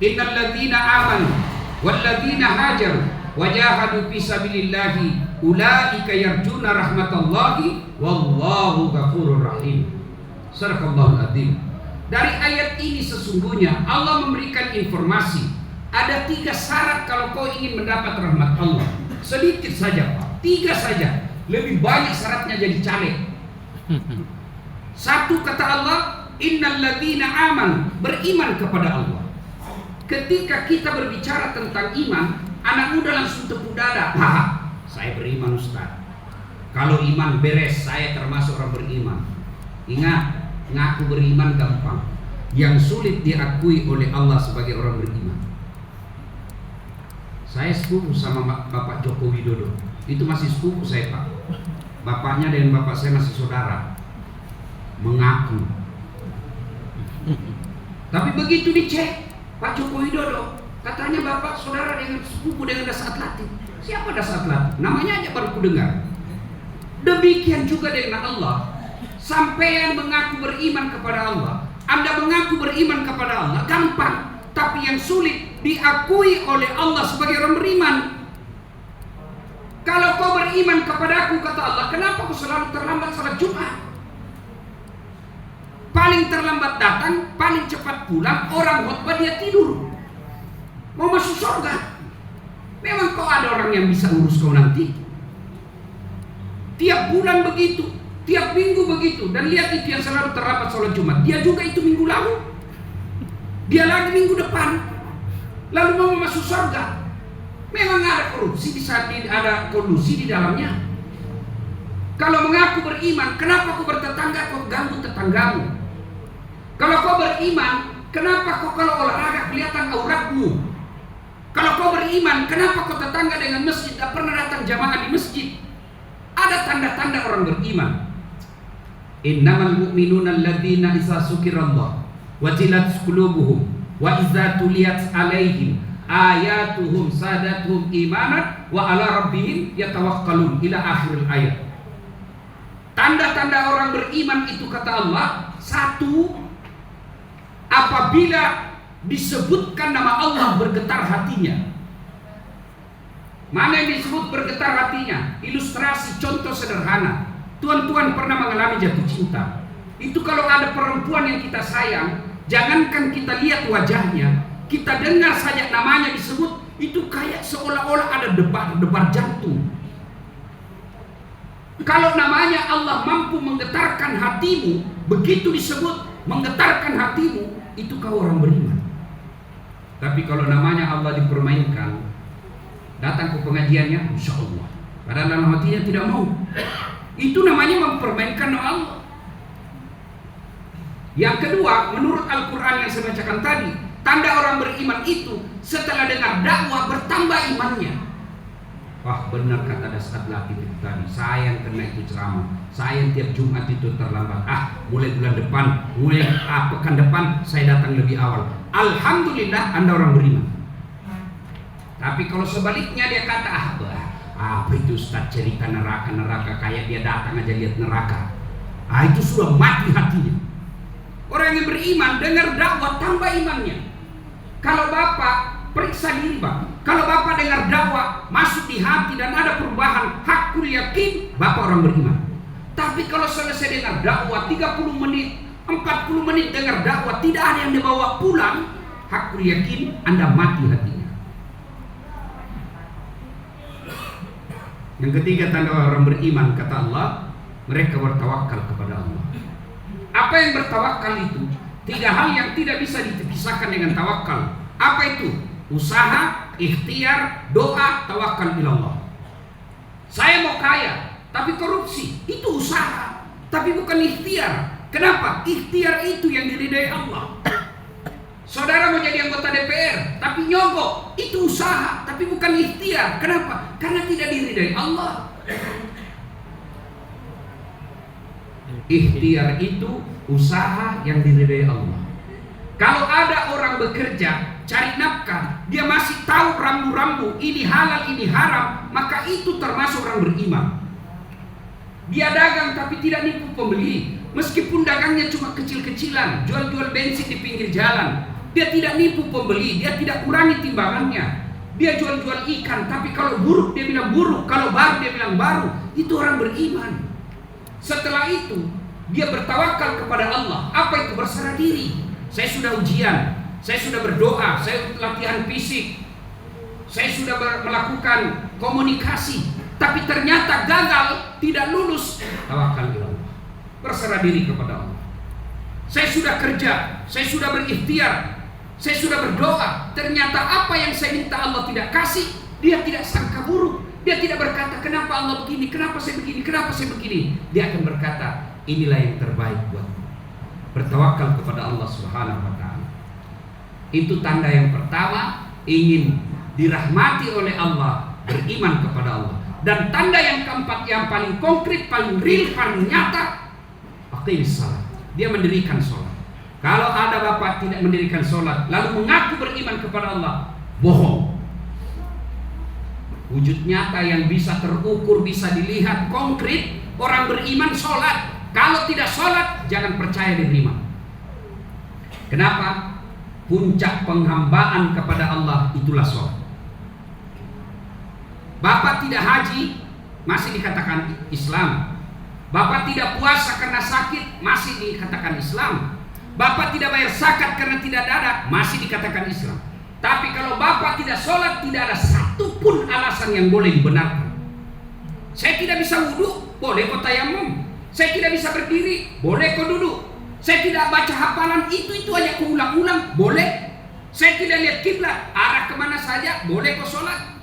Innal ladzina amanu wal ladzina hajaru wajahadu fi sabilillahi ulaika yarjuna rahmatallahi wallahu ghafurur rahim. Sadaqallahul adzim. Dari ayat ini sesungguhnya Allah memberikan informasi ada 3 syarat kalau kau ingin mendapat rahmat Allah. Sedikit saja Pak, 3 saja. Lebih banyak syaratnya jadi caleg. 1 kata Allah, innal ladzina amanu, beriman kepada Allah. Ketika kita berbicara tentang iman, anak muda langsung tepuk dada. Saya beriman Ustaz. Kalau iman beres, saya termasuk orang beriman. Ingat, ngaku beriman gampang. Yang sulit diakui oleh Allah sebagai orang beriman. Saya sepupu sama Bapak Joko Widodo. Itu masih sepupu saya Pak. Bapaknya dan bapak saya masih saudara. Mengaku. Tapi begitu dicek, Pak Joko Widodo, katanya bapak saudara dengan sepupu dengan Dasat Latif. Siapa Dasat Latif? Namanya aja baru ku dengar. Demikian juga dengan Allah. Sampean mengaku beriman kepada Allah, Anda mengaku beriman kepada Allah, gampang. Tapi yang sulit diakui oleh Allah sebagai orang beriman. Kalau kau beriman kepadaku, kata Allah, kenapa kau selalu terlambat salat Jumat? Paling terlambat datang, paling cepat pulang. Orang khotbah dia tidur, mau masuk surga. Memang kau ada orang yang bisa urus kau nanti? Tiap bulan begitu, tiap minggu begitu. Dan lihat itu yang selalu terlambat salat Jumat, dia juga itu minggu lalu, dia lagi minggu depan, lalu mau masuk surga. Memang ada korupsi di saat ada kolusi di dalamnya. Kalau mengaku beriman, kenapa kau bertetangga kau ganggu tetanggamu? Kalau kau beriman, kenapa kau kalau olahraga kelihatan auratmu? Kalau kau beriman, kenapa kau tetangga dengan masjid tak pernah datang jamaah di masjid? Ada tanda-tanda orang beriman. Innamal mu'minuna alladzina idza dzukirallah wajilat qulubuhum wa idza tuliyat alaihim ayatuhum sadatuhum imanan wa ala rabbihim yatawakkalun ila akhir ayat. Tanda-tanda orang beriman itu kata Allah, 1, apabila disebutkan nama Allah bergetar hatinya. Mana yang disebut bergetar hatinya? Ilustrasi contoh sederhana. Tuan-tuan pernah mengalami jatuh cinta. Itu kalau ada perempuan yang kita sayang, jangankan kita lihat wajahnya, kita dengar saja namanya disebut, itu kayak seolah-olah ada debar jantung. Kalau namanya Allah mampu menggetarkan hatimu, begitu disebut menggetarkan hatimu, itu kau orang beriman. Tapi kalau namanya Allah dipermainkan, datang ke pengajiannya, insya Allah, padahal dalam hatinya tidak mau, itu namanya mempermainkan nama Allah. Yang kedua, menurut Al-Quran yang saya bacakan tadi, tanda orang beriman itu setelah dengar dakwah bertambah imannya. Wah, benar kata Dasat Latif itu tadi, saya yang kena itu ceramah, saya yang tiap Jumat itu terlambat. Mulai bulan depan, mulai pekan depan saya datang lebih awal. Alhamdulillah, Anda orang beriman. Tapi kalau sebaliknya dia kata, apa itu Ustaz cerita neraka kayak dia datang aja lihat neraka. Itu sudah mati hatinya. Orang yang beriman dengar dakwah tambah imannya. Kalau Bapak periksa diri Bapak, kalau Bapak dengar dakwah masuk di hati dan ada perubahan, hakul yakin Bapak orang beriman. Tapi kalau selesai dengar dakwah 30 menit, 40 menit dengar dakwah tidak ada yang dibawa pulang, hakul yakin Anda mati hatinya. Yang ketiga tanda orang beriman kata Allah, mereka bertawakal kepada Allah. Apa yang bertawakal itu? 3 hal yang tidak bisa dipisahkan dengan tawakal. Apa itu? Usaha, ikhtiar, doa, tawakal ilallah. Saya mau kaya, tapi korupsi, itu usaha, tapi bukan ikhtiar. Kenapa? Ikhtiar itu yang diridai Allah. Saudara mau jadi anggota DPR, tapi nyogok, itu usaha, tapi bukan ikhtiar. Kenapa? Karena tidak diridai Allah. Ikhtiar itu usaha yang diridai Allah. Kalau ada orang bekerja, cari nafkah, dia masih tahu rambu-rambu, ini halal, ini haram, maka itu termasuk orang beriman. Dia dagang tapi tidak nipu pembeli, meskipun dagangnya cuma kecil-kecilan, jual-jual bensin di pinggir jalan. Dia tidak nipu pembeli, dia tidak kurangi timbangannya. Dia jual-jual ikan, tapi kalau buruk dia bilang buruk, kalau baru dia bilang baru. Itu orang beriman. Setelah itu dia bertawakal kepada Allah. Apa itu? Berserah diri. Saya sudah ujian, saya sudah berdoa, saya latihan fisik, saya sudah melakukan komunikasi, tapi ternyata gagal, tidak lulus. Tawakal kepada Allah, berserah diri kepada Allah. Saya sudah kerja, saya sudah berikhtiar, saya sudah berdoa, ternyata apa yang saya minta Allah tidak kasih. Dia tidak sangka buruk. Dia tidak berkata, kenapa Allah begini, kenapa saya begini, kenapa saya begini. Dia akan berkata, inilah yang terbaik buatku. Bertawakal kepada Allah Subhanahu wa Ta'ala. Itu tanda yang pertama, ingin dirahmati oleh Allah, beriman kepada Allah. Dan tanda yang keempat, yang paling konkret, paling real, paling nyata, aqimis salat. Dia mendirikan sholat. Kalau ada bapak tidak mendirikan sholat lalu mengaku beriman kepada Allah, bohong. Wujud nyata yang bisa terukur, bisa dilihat konkret, orang beriman sholat. Kalau tidak sholat, jangan percaya diterima. Kenapa? Puncak penghambaan kepada Allah itulah sholat. Bapak tidak haji, masih dikatakan Islam. Bapak tidak puasa karena sakit, masih dikatakan Islam. Bapak tidak bayar zakat karena tidak ada, masih dikatakan Islam. Tapi kalau bapak tidak sholat, tidak ada satupun alasan yang boleh dibenarkan. Saya tidak bisa wudhu, boleh kau tayamum. Saya tidak bisa berdiri, boleh kau duduk. Saya tidak baca hafalan, itu aja kau ulang-ulang, boleh. Saya tidak lihat kiblat, arah kemana saja, boleh kau sholat.